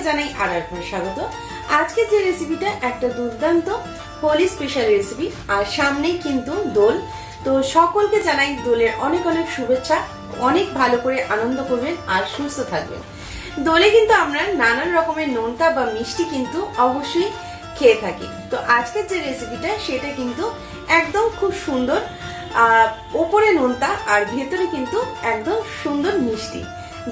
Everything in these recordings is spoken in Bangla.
জানাই আর একবার স্বাগত। আজকে যে রেসিপিটা একটা দুর্দান্ত হোলি স্পেশাল রেসিপি, আর সামনেই কিন্তু দোল। তো সকলকে জানাই দোলের অনেক অনেক শুভেচ্ছা। অনেক ভালো করে আনন্দ করবেন আর সুস্থ থাকবেন। দোলে কিন্তু আমরা নানান রকমের নোনতা বা মিষ্টি কিন্তু অবশ্যই খেয়ে থাকি। তো আজকের যে রেসিপিটা সেটা কিন্তু একদম খুব সুন্দর, ওপরে নোনতা আর ভেতরে কিন্তু একদম সুন্দর মিষ্টি।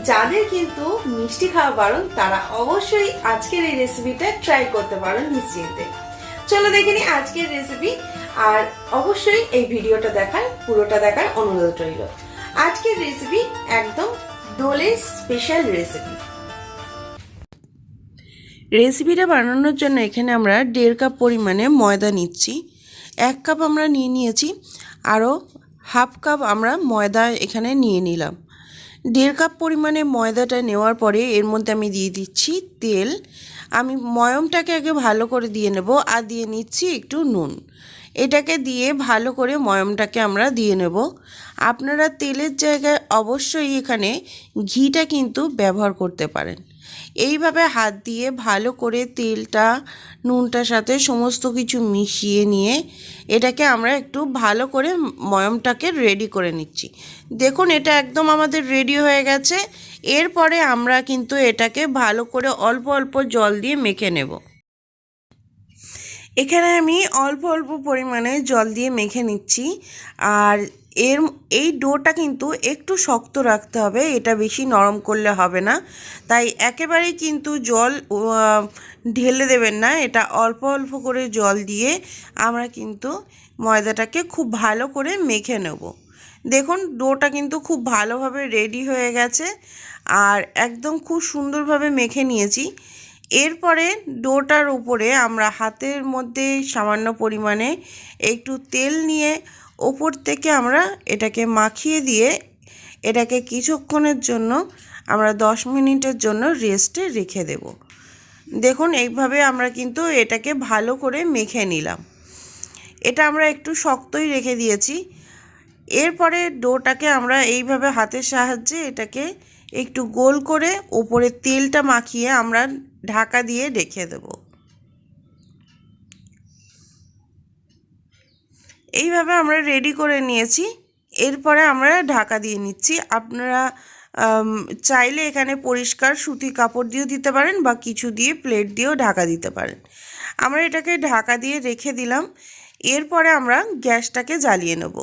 যাদের কিন্তু মিষ্টি খাওয়া বারণ তারা অবশ্যই আজকের এই রেসিপিটা ট্রাই করতে পারেন নিশ্চিন্তে। চলো দেখে নিই আজকের রেসিপি, আর অবশ্যই এই ভিডিওটা পুরোটা দেখার অনুরোধ রইল। আজকের রেসিপি একদম দোলের স্পেশাল রেসিপি। রেসিপিটা বানানোর জন্য এখানে আমরা 1.5 কাপ পরিমাণে ময়দা নিচ্ছি। 1 কাপ আমরা নিয়েছি, আরও হাফ কাপ আমরা ময়দা এখানে নিয়ে নিলাম। 1.5 কাপ পরিমাণে ময়দাটা নেওয়ার পরে এর মধ্যে আমি দিয়ে দিচ্ছি তেল। আমি ময়মটাকে আগে ভালো করে দিয়ে নেব, আর দিয়ে নিচ্ছি একটু নুন। এটাকে দিয়ে ভালো করে ময়মটাকে আমরা দিয়ে নেব। আপনারা তেলের জায়গায় অবশ্যই এখানে ঘিটা কিন্তু ব্যবহার করতে পারেন। এইভাবে হাত দিয়ে ভালো করে তেলটা নুনটার সাথে সমস্ত কিছু মিশিয়ে নিয়ে এটাকে আমরা একটু ভালো করে ময়মটাকে রেডি করে নিচ্ছি। দেখুন এটা একদম আমাদের রেডি হয়ে গেছে। এরপরে আমরা কিন্তু এটাকে ভালো করে অল্প অল্প জল দিয়ে মেখে নেব। এখানে আমি অল্প অল্প পরিমাণে জল দিয়ে মেখে নিচ্ছি। আর এই ডোটা কিন্তু একটু শক্ত রাখতে হবে, এটা বেশি নরম করলে হবে না। তাই একেবারেই কিন্তু জল ঢেলে দেবেন না, এটা অল্প অল্প করে জল দিয়ে আমরা কিন্তু ময়দাটাকে খুব ভালো করে মেখে নেব। দেখুন ডোটা কিন্তু খুব ভালোভাবে রেডি হয়ে গেছে, আর একদম খুব সুন্দরভাবে মেখে নিয়েছি। এরপরে ডোটার উপরে আমরা হাতের মধ্যে সামান্য পরিমাণে একটু তেল নিয়ে ওপর থেকে আমরা এটাকে মাখিয়ে দিয়ে এটাকে কিছুক্ষণের জন্য আমরা 10 মিনিটের জন্য রেস্টে রেখে দেব। দেখুন এইভাবে আমরা কিন্তু এটাকে ভালো করে মেখে নিলাম। এটা আমরা একটু শক্তই রেখে দিয়েছি। এরপরে ডোটাকে আমরা এইভাবে হাতের সাহায্যে এটাকে একটু গোল করে ওপরে তেলটা মাখিয়ে আমরা ঢাকা দিয়ে রেখে দেব। এইভাবে আমরা রেডি করে নিয়েছি। এরপরে আমরা ঢাকা দিয়ে নিচ্ছি। আপনারা চাইলে এখানে পরিষ্কার সুতি কাপড় দিয়েও দিতে পারেন, বা কিছু দিয়ে প্লেট দিয়েও ঢাকা দিতে পারেন। আমরা এটাকে ঢাকা দিয়ে রেখে দিলাম। এরপরে আমরা গ্যাসটাকে জ্বালিয়ে নেব।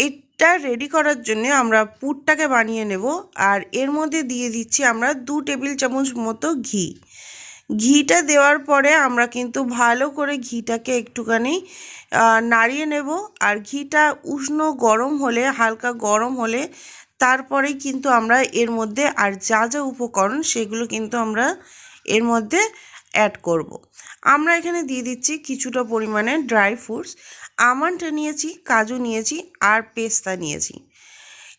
এটা রেডি করার জন্য আমরা পুরটাকে বানিয়ে নেব। আর এর মধ্যে দিয়ে দিচ্ছি আমরা 2 টেবিল চামচ মতো ঘি। ঘিটা দেওয়ার পরে আমরা কিন্তু ভালো করে ঘিটাকে একটুখানি নাড়িয়ে নেব। আর ঘিটা উষ্ণ গরম হলে, হালকা গরম হলে তারপরেই কিন্তু আমরা এর মধ্যে আর যা যা উপকরণ সেগুলো কিন্তু আমরা এর মধ্যে অ্যাড করব। আমরা এখানে দিয়ে দিচ্ছি কিছুটা পরিমাণে ড্রাই ফ্রুটস। আমন্ড নিয়েছি, কাজু নিয়েছি, আর পেস্তা নিয়েছি।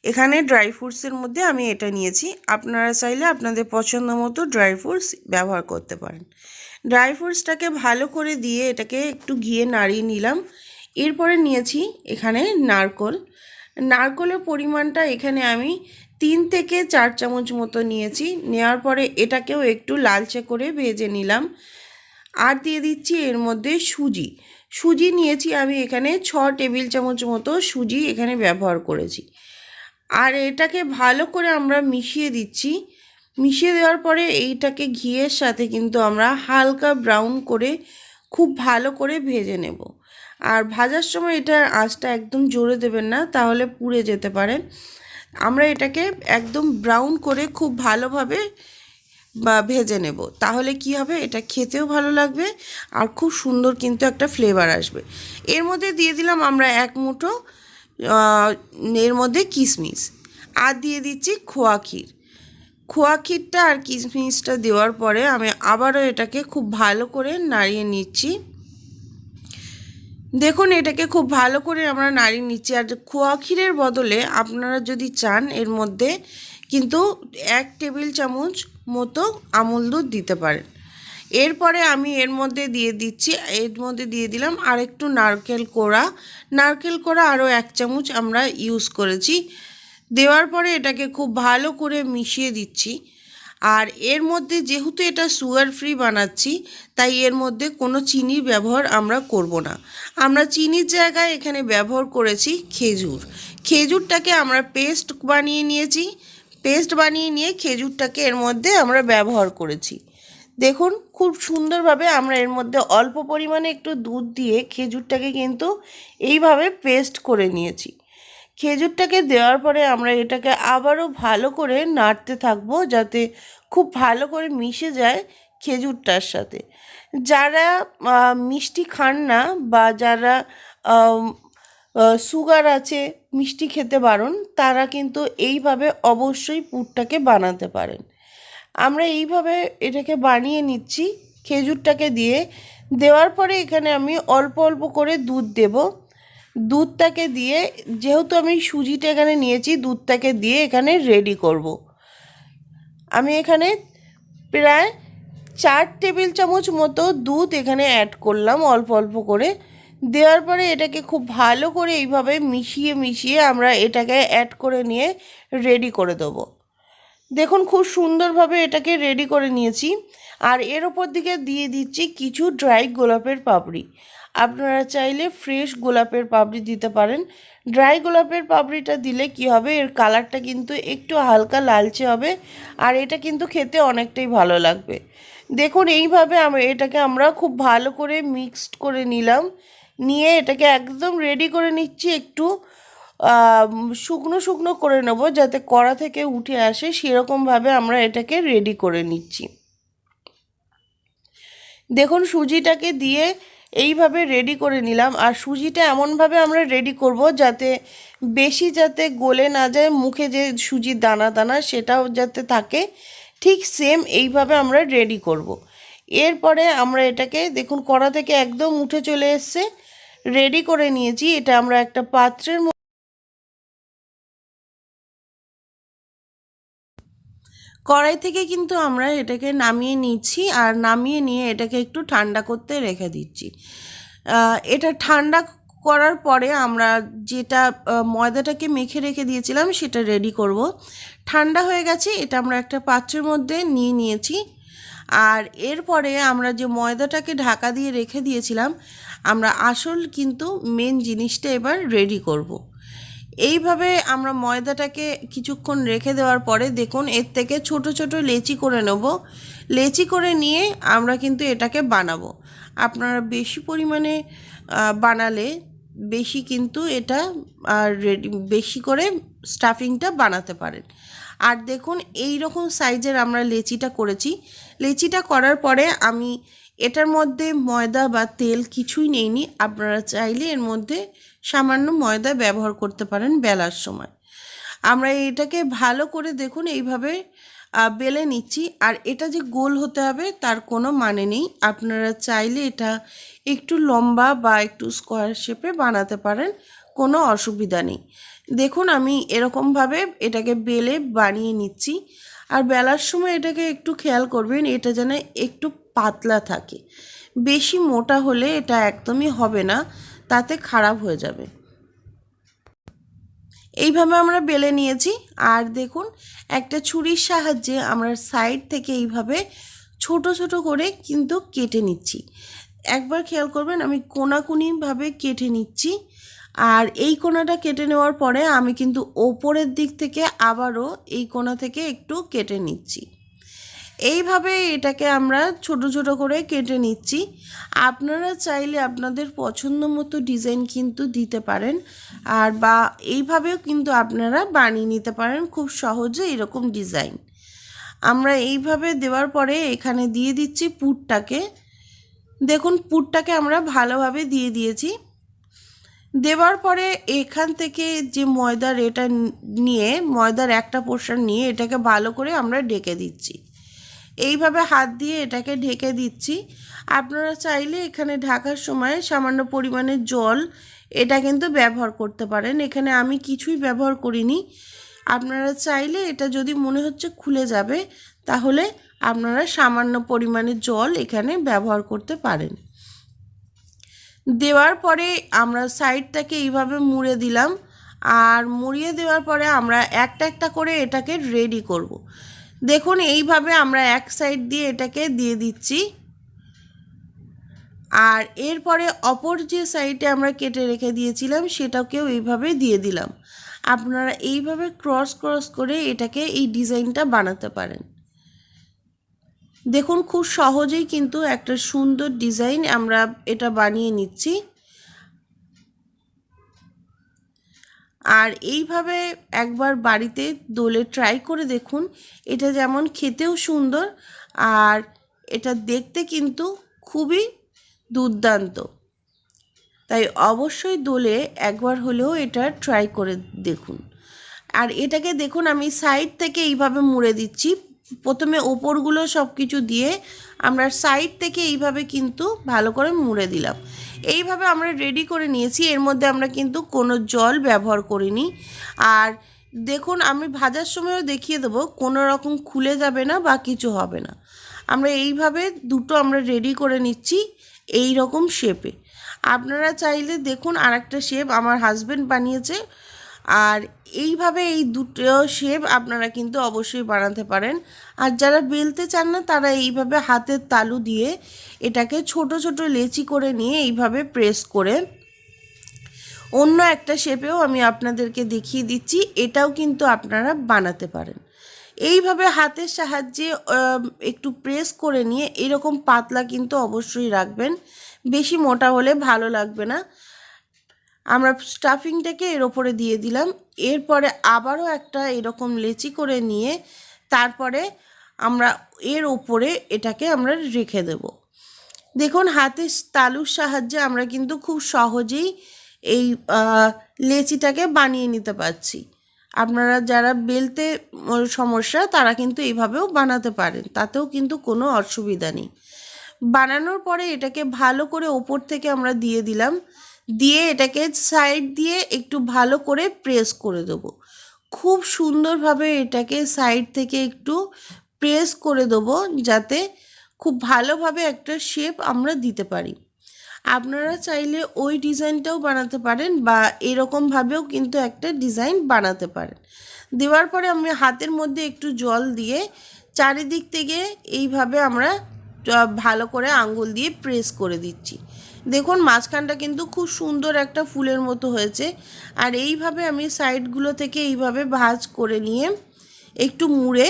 এখানে ড্রাই ফ্রুটসের মধ্যে আমি এটা নিয়েছি। আপনারা চাইলে আপনাদের পছন্দ মতো ড্রাই ফ্রুটস ব্যবহার করতে পারেন। ড্রাই ফ্রুটসটাকে ভালো করে দিয়ে এটাকে একটু ঘিয়ে নাড়িয়ে নিলাম। এরপরে নিয়েছি এখানে নারকলের পরিমাণটা এখানে আমি 3 থেকে 4 চামচ মতো নিয়েছি। নেওয়ার পরে এটাকেও একটু লালচে করে ভেজে নিলাম। আর দিয়ে দিচ্ছি এর মধ্যে সুজি নিয়েছি আমি এখানে 6 টেবিল চামচ মতো সুজি এখানে ব্যবহার করেছি। আর এটাকে ভালো করে আমরা মিশিয়ে দিচ্ছি। মিশিয়ে দেওয়ার পরে এইটাকে ঘিয়ের সাথে কিন্তু আমরা হালকা ব্রাউন করে খুব ভালো করে ভেজে নেব। আর ভাজার সময় এটার আঁচটা একদম জোরে দেবেন না, তাহলে পুড়ে যেতে পারে। আমরা এটাকে একদম ব্রাউন করে খুব ভালোভাবে ভেজে নেব। তাহলে কি হবে, এটা খেতেও ভালো লাগবে আর খুব সুন্দর কিন্তু একটা ফ্লেভার আসবে। এর মধ্যে দিয়ে দিলাম আমরা 1 মুঠো এর মধ্যে কিশমিশ, আর দিয়ে দিচ্ছি খোয়া ক্ষীরটা আর কিশমিশটা দেওয়ার পরে আমি আবারও এটাকে খুব ভালো করে নাড়িয়ে নিচ্ছি। দেখুন এটাকে খুব ভালো করে আমরা নাড়িয়ে নিচ্ছি। আর খোয়া ক্ষীরের বদলে আপনারা যদি চান এর মধ্যে কিন্তু 1 টেবিল চামচ মতো আমুল দুধ দিতে পারেন। এরপরে আমি এর মধ্যে দিয়ে দিলাম আর একটু নারকেল কোড়া আরও 1 চামচ আমরা ইউজ করেছি। দেওয়ার পরে এটাকে খুব ভালো করে মিশিয়ে দিচ্ছি। আর এর মধ্যে যেহেতু এটা সুগার ফ্রি বানাচ্ছি, তাই এর মধ্যে কোনো চিনির ব্যবহার আমরা করব না। আমরা চিনির জায়গায় এখানে ব্যবহার করেছি খেজুর। খেজুরটাকে আমরা পেস্ট বানিয়ে নিয়েছি। পেস্ট বানিয়ে নিয়ে খেজুরটাকে এর মধ্যে আমরা ব্যবহার করেছি। দেখুন খুব সুন্দরভাবে আমরা এর মধ্যে অল্প পরিমাণে একটু দুধ দিয়ে খেজুরটাকে কিন্তু এইভাবে পেস্ট করে নিয়েছি। খেজুরটাকে দেওয়ার পরে আমরা এটাকে আবারও ভালো করে নাড়তে থাকবো, যাতে খুব ভালো করে মিশে যায় খেজুরটার সাথে। যারা মিষ্টি খান না বা যারা সুগার আছে, মিষ্টি খেতে বারণ, তারা কিন্তু এইভাবে অবশ্যই পুরটাকে বানাতে পারেন। আমরা এইভাবে এটাকে বানিয়ে নিচ্ছি খেজুরটাকে দিয়ে। দেওয়ার পরে এখানে আমি অল্প অল্প করে দুধ দেব। দুধটাকে দিয়ে, যেহেতু আমি সুজিটা এখানে নিয়েছি, দুধটাকে দিয়ে এখানে রেডি করব। আমি এখানে প্রায় 4 টেবিল চামচ মতো দুধ এখানে অ্যাড করলাম অল্প অল্প করে। দেওয়ার পরে এটাকে খুব ভালো করে এইভাবে মিশিয়ে মিশিয়ে আমরা এটাকে অ্যাড করে নিয়ে রেডি করে দেবো। দেখুন খুব সুন্দরভাবে এটাকে রেডি করে নিয়েছি। আর এর ওপর দিকে দিয়ে দিচ্ছি কিছু ড্রাই গোলাপের পাপড়ি। আপনারা চাইলে ফ্রেশ গোলাপের পাপড়ি দিতে পারেন। ড্রাই গোলাপের পাপড়িটা দিলে কি হবে, এর কালারটা কিন্তু একটু হালকা লালচে হবে, আর এটা কিন্তু খেতে অনেকটাই ভালো লাগবে। দেখুন এইভাবে এটাকে আমরা খুব ভালো করে মিক্সড করে নিলাম। নিয়ে এটাকে একদম রেডি করে নিচ্ছি। একটু শুকনো শুকনো করে নেব, যাতে কড়া থেকে উঠে আসে, সেরকমভাবে আমরা এটাকে রেডি করে নিচ্ছি। দেখুন সুজিটাকে দিয়ে এইভাবে রেডি করে নিলাম। আর সুজিটা এমনভাবে আমরা রেডি করব যাতে যাতে গলে না যায়, মুখে যে সুজির দানা দানা সেটাও যাতে থাকে, ঠিক সেম এইভাবে আমরা রেডি করব। এরপরে আমরা এটাকে দেখুন কড়া থেকে একদম উঠে চলে এসছে, রেডি করে নিয়েছি। এটা আমরা একটা পাত্রের কড়াই থেকে কিন্তু আমরা এটাকে নামিয়ে নিচ্ছি, আর নামিয়ে নিয়ে এটাকে একটু ঠান্ডা করতে রেখে দিচ্ছি। এটা ঠান্ডা করার পরে আমরা যেটা ময়দাটাকে মেখে রেখে দিয়েছিলাম সেটা রেডি করব। ঠান্ডা হয়ে গেছে, এটা আমরা একটা পাত্রের মধ্যে নিয়ে নিয়েছি। আর এরপরে আমরা যে ময়দাটাকে ঢাকা দিয়ে রেখে দিয়েছিলাম, আমরা আসল কিন্তু মেন জিনিসটা এবার রেডি করব। এইভাবে আমরা ময়দাটাকে কিছুক্ষণ রেখে দেওয়ার পরে দেখুন এর থেকে ছোট ছোট লেচি করে নেব। লেচি করে নিয়ে আমরা কিন্তু এটাকে বানাবো। আপনারা বেশি পরিমাণে বানালে বেশি কিন্তু এটা বেশি করে স্টাফিংটা বানাতে পারেন। আর দেখুন এই রকম সাইজের আমরা লেচিটা করেছি। লেচিটা করার পরে আমি এটার মধ্যে ময়দা বা তেল কিছুই নেইনি। আপনারা চাইলে এর মধ্যে সামান্য ময়দা ব্যবহার করতে পারেন বেলার সময়। আমরা এটাকে ভালো করে দেখুন এইভাবে বেলে নিচ্ছি। আর এটা যে গোল হতে হবে তার কোনো মানে নেই। আপনারা চাইলে এটা একটু লম্বা বা একটু স্কোয়ার শেপে বানাতে পারেন, কোনো অসুবিধা নেই। দেখুন আমি এরকমভাবে এটাকে বেলে বানিয়ে নিচ্ছি। আর বেলার সময় এটাকে একটু খেয়াল করবেন, এটা যেন একটু পাতলা থাকে। বেশি মোটা হলে এটা একদমই হবে না, তাতে খারাপ হয়ে যাবে। এইভাবে আমরা বেলে নিয়েছি। আর দেখুন একটা ছুরির সাহায্যে আমরা সাইড থেকে এইভাবে ছোট ছোট করে কিন্তু কেটে নিচ্ছি। একবার খেয়াল করবেন আমি কোনাকুনিভাবে কেটে নিচ্ছি। আর এই কোনাটা কেটে নেওয়ার পরে আমি কিন্তু ওপরের দিক থেকে আবারও এই কোনা থেকে একটু কেটে নিচ্ছি। এইভাবে এটাকে আমরা ছোট ছোট করে কেটে নিচ্ছি। আপনারা চাইলে আপনাদের পছন্দ মতো ডিজাইন কিন্তু দিতে পারেন, আর বা এইভাবেও কিন্তু আপনারা বানিয়ে নিতে পারেন খুব সহজে এরকম ডিজাইন। আমরা এইভাবে দেওয়ার পরে এখানে দিয়ে দিচ্ছি পুরটাকে। দেখুন পুরটাকে আমরা ভালোভাবে দিয়ে দিয়েছি। দেওয়ার পরে এখান থেকে যে ময়দার এটা নিয়ে, ময়দার একটা পোর্শন নিয়ে এটাকে ভালো করে আমরা ঢেকে দিচ্ছি। এইভাবে হাত দিয়ে এটাকে ঢেকে দিচ্ছি। আপনারা চাইলে এখানে ঢাকার সময় সামান্য পরিমাণে জল এটা কিন্তু ব্যবহার করতে পারেন। এখানে আমি কিছুই ব্যবহার করিনি। আপনারা চাইলে এটা যদি মনে হচ্ছে খুলে যাবে, তাহলে আপনারা সামান্য পরিমাণে জল এখানে ব্যবহার করতে পারেন। দেওয়ার পরে আমরা সাইডটাকে এইভাবে মুড়ে দিলাম। আর মুড়িয়ে দেওয়ার পরে আমরা একটা একটা করে এটাকে রেডি করব। দেখুন এইভাবে আমরা এক সাইড দিয়ে এটাকে দিয়ে দিচ্ছি, আর এরপরে অপর যে সাইডে আমরা কেটে রেখে দিয়েছিলাম সেটাকেও এইভাবে দিয়ে দিলাম। আপনারা এইভাবে ক্রস ক্রস করে এটাকে এই ডিজাইনটা বানাতে পারেন। দেখুন খুব সহজেই কিন্তু একটা সুন্দর ডিজাইন আমরা এটা বানিয়ে নিচ্ছি। আর এইভাবে একবার বাড়িতে দোলে ট্রাই করে দেখুন, এটা যেমন খেতেও সুন্দর আর এটা দেখতে কিন্তু খুবই দুর্দান্ত। তাই অবশ্যই দোলে একবার হলেও এটা ট্রাই করে দেখুন। আর এটাকে দেখুন আমি সাইড থেকে এইভাবে মুড়ে দিচ্ছি। প্রথমে ওপরগুলো সব কিছু দিয়ে আমরা সাইড থেকে এইভাবে কিন্তু ভালো করে মুড়ে দিলাম। এইভাবে আমরা রেডি করে নিয়েছি। এর মধ্যে আমরা কিন্তু কোনো জল ব্যবহার করিনি। আর দেখুন আমি ভাজার সময়ও দেখিয়ে দেবো, কোনো রকম খুলে যাবে না বা কিছু হবে না। আমরা এইভাবে দুটো আমরা রেডি করে নিচ্ছি এই রকম শেপে। আপনারা চাইলে দেখুন আরেকটা শেপ আমার হাজব্যান্ড বানিয়েছে, আর এইভাবে এই দুটো শেপ আপনারা কিন্তু অবশ্যই বানাতে পারেন। আর যারা বেলতে চান না তারা এইভাবে হাতের তালু দিয়ে এটাকে ছোট ছোট লেচি করে নিয়ে এইভাবে প্রেস করে অন্য একটা শেপেও আমি আপনাদেরকে দেখিয়ে দিচ্ছি, এটাও কিন্তু আপনারা বানাতে পারেন। এইভাবে হাতের সাহায্যে একটু প্রেস করে নিয়ে এরকম পাতলা কিন্তু অবশ্যই রাখবেন, বেশি মোটা হলে ভালো লাগবে না। আমরা স্টাফিংটাকে এর ওপরে দিয়ে দিলাম। এরপরে আবারও একটা এরকম লেচি করে নিয়ে তারপরে আমরা এর ওপরে এটাকে আমরা রেখে দেব। দেখুন হাতের তালুর সাহায্যে আমরা কিন্তু খুব সহজেই এই লেচিটাকে বানিয়ে নিতে পারছি। আপনারা যারা বেলতে সমস্যা তারা কিন্তু এইভাবেও বানাতে পারেন, তাতেও কিন্তু কোনো অসুবিধা নেই। বানানোর পরে এটাকে ভালো করে ওপর থেকে আমরা দিয়ে দিলাম, দিয়ে এটাকে সাইড দিয়ে একটু ভালো করে প্রেস করে দেবো। খুব সুন্দরভাবে এটাকে সাইড থেকে একটু প্রেস করে দেবো যাতে খুব ভালোভাবে একটা শেপ আমরা দিতে পারি। আপনারা চাইলে ওই ডিজাইনটাও বানাতে পারেন বা এরকমভাবেও কিন্তু একটা ডিজাইন বানাতে পারেন। দেওয়ার পরে আমি হাতের মধ্যে একটু জল দিয়ে চারিদিক থেকে এইভাবে আমরা ভালো করে আঙ্গুল দিয়ে প্রেস করে দিচ্ছি। দেখুন মাঝখানটা কিন্তু খুব সুন্দর একটা ফুলের মতো হয়েছে। আর এইভাবে আমি সাইডগুলো থেকে এইভাবে ভাঁজ করে নিয়ে একটু মুড়ে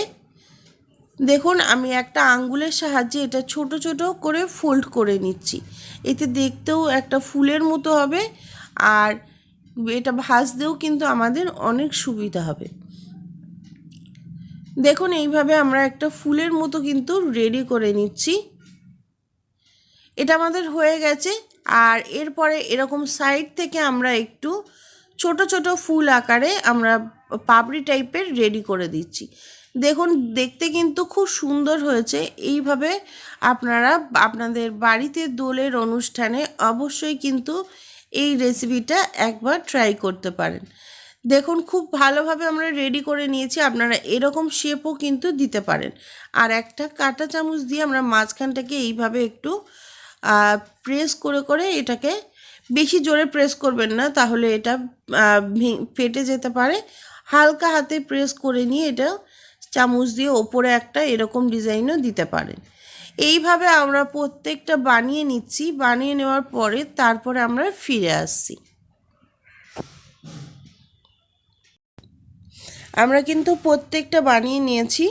দেখুন আমি একটা আঙ্গুলের সাহায্যে এটা ছোট ছোট করে ফোল্ড করে নিচ্ছি। এতে দেখতেও একটা ফুলের মতো হবে আর এটা ভাজতেও কিন্তু আমাদের অনেক সুবিধা হবে। দেখুন এইভাবে আমরা একটা ফুলের মতো কিন্তু রেডি করে নিচ্ছি। এটা আমাদের হয়ে গেছে। আর এরপরে এরকম সাইড থেকে আমরা একটু ছোট ছোট ফুল আকারে আমরা পাপড়ি টাইপের রেডি করে দিচ্ছি। দেখুন দেখতে কিন্তু খুব সুন্দর হয়েছে। এইভাবে আপনারা আপনাদের বাড়িতে দোলের অনুষ্ঠানে অবশ্যই কিন্তু এই রেসিপিটা একবার ট্রাই করতে পারেন। দেখুন খুব ভালোভাবে আমরা রেডি করে নিয়েছি। আপনারা এরকম শেপও কিন্তু দিতে পারেন। আর একটা কাঁটা চামচ দিয়ে আমরা মাঝখানটাকে এইভাবে একটু প্রেস করে করে এটাকে, বেশি জোরে প্রেস করবেন না তাহলে এটা ফেটে যেতে পারে। হালকা হাতে প্রেস করে নিয়ে এটা চামচ দিয়ে ওপরে একটা এরকম ডিজাইনও দিতে পারেন। এইভাবে আমরা প্রত্যেকটা বানিয়ে নিচ্ছি। বানিয়ে নেওয়ার পরে তারপরে আমরা ফিরে আসছি। আমরা কিন্তু প্রত্যেকটা বানিয়ে নিয়েছি।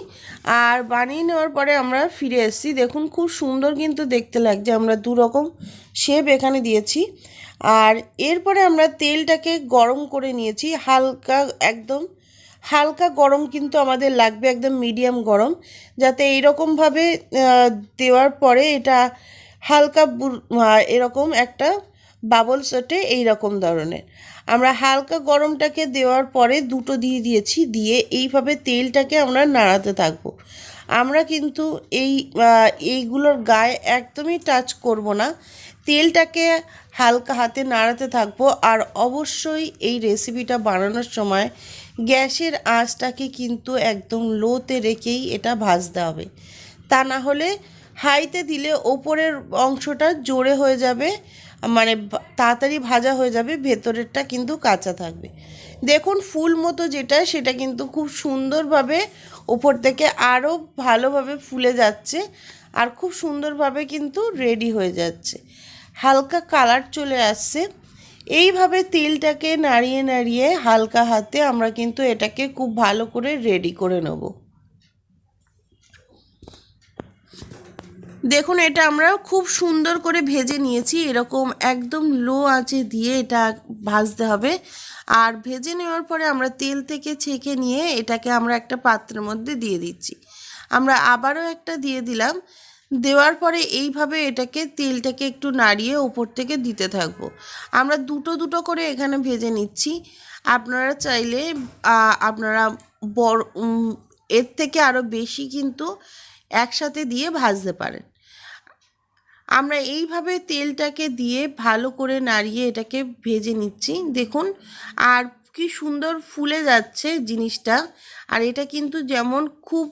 আর বানিয়ে নেওয়ার পরে আমরা ফিরে এসেছি। দেখুন খুব সুন্দর কিন্তু দেখতে লাগছে। আমরা দু রকম শেপ এখানে দিয়েছি। আর এরপরে আমরা তেলটাকে গরম করে নিয়েছি। একদম হালকা গরম কিন্তু আমাদের লাগবে, একদম মিডিয়াম গরম, যাতে এইরকমভাবে দেওয়ার পরে এটা হালকা এরকম একটা বাবলস ওঠে এইরকম ধরনের। আমরা হালকা গরমটাকে দেওয়ার পরে দুটো দিয়ে দিয়েছি। দিয়ে এইভাবে তেলটাকে আমরা নাড়াতে থাকবো। আমরা কিন্তু এইগুলোর গায়ে একদমই টাচ করব না, তেলটাকে হালকা হাতে নাড়াতে থাকবো। আর অবশ্যই এই রেসিপিটা বানানোর সময় গ্যাসের আঁচটাকে কিন্তু একদম লোতে রেখেই এটা ভাজতে হবে। তা না হলে হাইতে দিলে ওপরের অংশটা জোরে হয়ে যাবে মানে তাড়াতাড়ি ভাজা হয়ে যাবে, ভেতরেরটা কিন্তু কাঁচা থাকবে। দেখুন ফুল মতো যেটা সেটা কিন্তু খুব সুন্দরভাবে ওপর থেকে আরও ভালোভাবে ফুলে যাচ্ছে আর খুব সুন্দরভাবে কিন্তু রেডি হয়ে যাচ্ছে, হালকা কালার চলে আসছে। এইভাবে তেলটাকে নাড়িয়ে নাড়িয়ে হালকা হাতে আমরা কিন্তু এটাকে খুব ভালো করে রেডি করে নেব। দেখুন এটা আমরা খুব সুন্দর করে ভেজে নিয়েছি, এরকম একদম লো আঁচে দিয়ে এটা ভাজতে হবে। আর ভেজে নেওয়ার পরে আমরা তেল থেকে ছেঁকে নিয়ে এটাকে আমরা একটা পাত্রের মধ্যে দিয়ে দিচ্ছি। আমরা আবারও একটা দিয়ে দিলাম, দেওয়ার পরে এইভাবে এটাকে তেলটাকে একটু নাড়িয়ে ওপর থেকে দিতে থাকবো। আমরা দুটো দুটো করে এখানে ভেজে নিচ্ছি। আপনারা চাইলে আপনারা বড় এর থেকে আরও বেশি কিন্তু একসাথে দিয়ে ভাজতে পারেন। আমরা এইভাবে তেলটাকে দিয়ে ভালো করে নাড়িয়ে এটাকে ভেজে নিচ্ছি। দেখুন আর কি সুন্দর ফুলে যাচ্ছে জিনিসটা। আর এটা কিন্তু যেমন খুব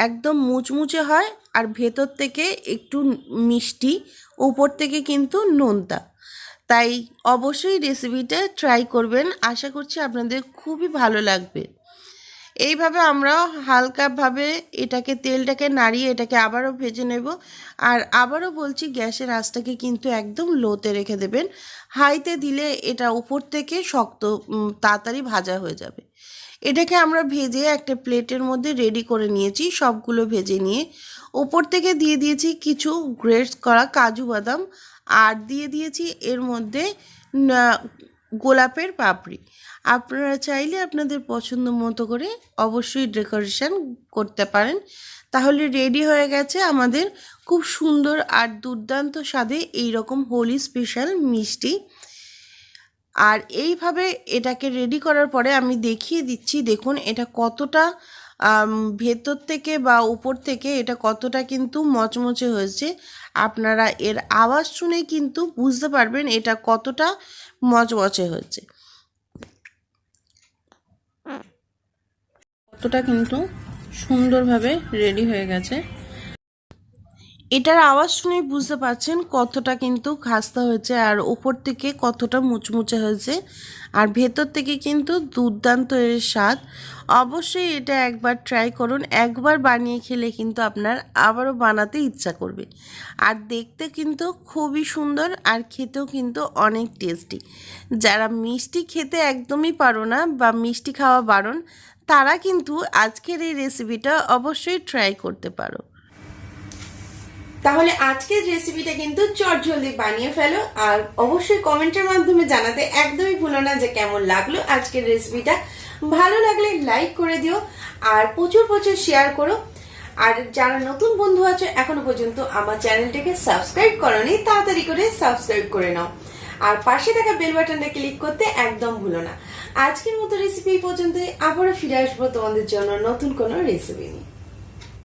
একদম মুচমুচে হয় আর ভেতর থেকে একটু মিষ্টি, উপর থেকে কিন্তু নোনতা। তাই অবশ্যই রেসিপিটা ট্রাই করবেন, আশা করছি আপনাদের খুবই ভালো লাগবে। এইভাবে আমরা হালকাভাবে এটাকে তেলটাকে নাড়িয়ে এটাকে আবারও ভেজে নেব। আর আবারও বলছি গ্যাসের আঁচটাকে কিন্তু একদম লোতে রেখে দেবেন, হাইতে দিলে এটা উপর থেকে শক্ত তাড়াতাড়ি ভাজা হয়ে যাবে। এটাকে আমরা ভেজে একটা প্লেটের মধ্যে রেডি করে নিয়েছি। সবগুলো ভেজে নিয়ে ওপর থেকে দিয়ে দিয়েছি কিছু গ্রেট করা কাজু বাদাম আর দিয়ে দিয়েছি এর মধ্যে গোলাপের পাপড়ি। আপনারা চাইলে আপনাদের পছন্দ মতো করে অবশ্যই ডেকোরেশন করতে পারেন। তাহলে রেডি হয়ে গেছে আমাদের খুব সুন্দর আর দুর্দান্ত স্বাদে এইরকম হোলি স্পেশাল মিষ্টি। আর এইভাবে এটাকে রেডি করার পরে আমি দেখিয়ে দিচ্ছি, দেখুন এটা কতটা ভেতর থেকে বা উপর থেকে এটা কতটা কিন্তু মচমচে হয়েছে। আপনারা এর আওয়াজ শুনে কিন্তু বুঝতে পারবেন এটা কতটা মচমচে হয়েছে, কতটা কিন্তু সুন্দরভাবে রেডি হয়ে গেছে। এটার আওয়াজ শুনেই বুঝতে পারছেন কতটা কিন্তু খাস্তা হয়েছে আর ওপর থেকে কতটা মুচমুচে হয়েছে আর ভেতর থেকে কিন্তু দুর্দান্ত এর স্বাদ। অবশ্যই এটা একবার ট্রাই করুন, একবার বানিয়ে খেলে কিন্তু আপনার আবারও বানাতে ইচ্ছা করবে। আর দেখতে কিন্তু খুবই সুন্দর আর খেতেও কিন্তু অনেক টেস্টি। যারা মিষ্টি খেতে একদমই পারো না বা মিষ্টি খাওয়া বারণ, তারা কিন্তু আজকের এই রেসিপিটা অবশ্যই ট্রাই করতে পারো। তাহলে আজকের রেসিপিটা কিন্তু চটজলদি বানিয়ে ফেলো আর অবশ্যই কমেন্টের মাধ্যমে জানাতে একদমই ভুলো না যে কেমন লাগলো আজকের রেসিপিটা। ভালো লাগলে লাইক করে দিও আর প্রচুর প্রচুর শেয়ার করো। আর যারা নতুন বন্ধু আছে এখনো পর্যন্ত আমার চ্যানেলটাকে সাবস্ক্রাইব করোনি, তাড়াতাড়ি করে সাবস্ক্রাইব করে নাও আর পাশে থাকা বেল বাটনটা ক্লিক করতে একদম ভুলো না। আজকের মতো রেসিপি পর্যন্ত, আবারও ফিরে আসবো তোমাদের জন্য নতুন কোনো রেসিপি নিয়ে।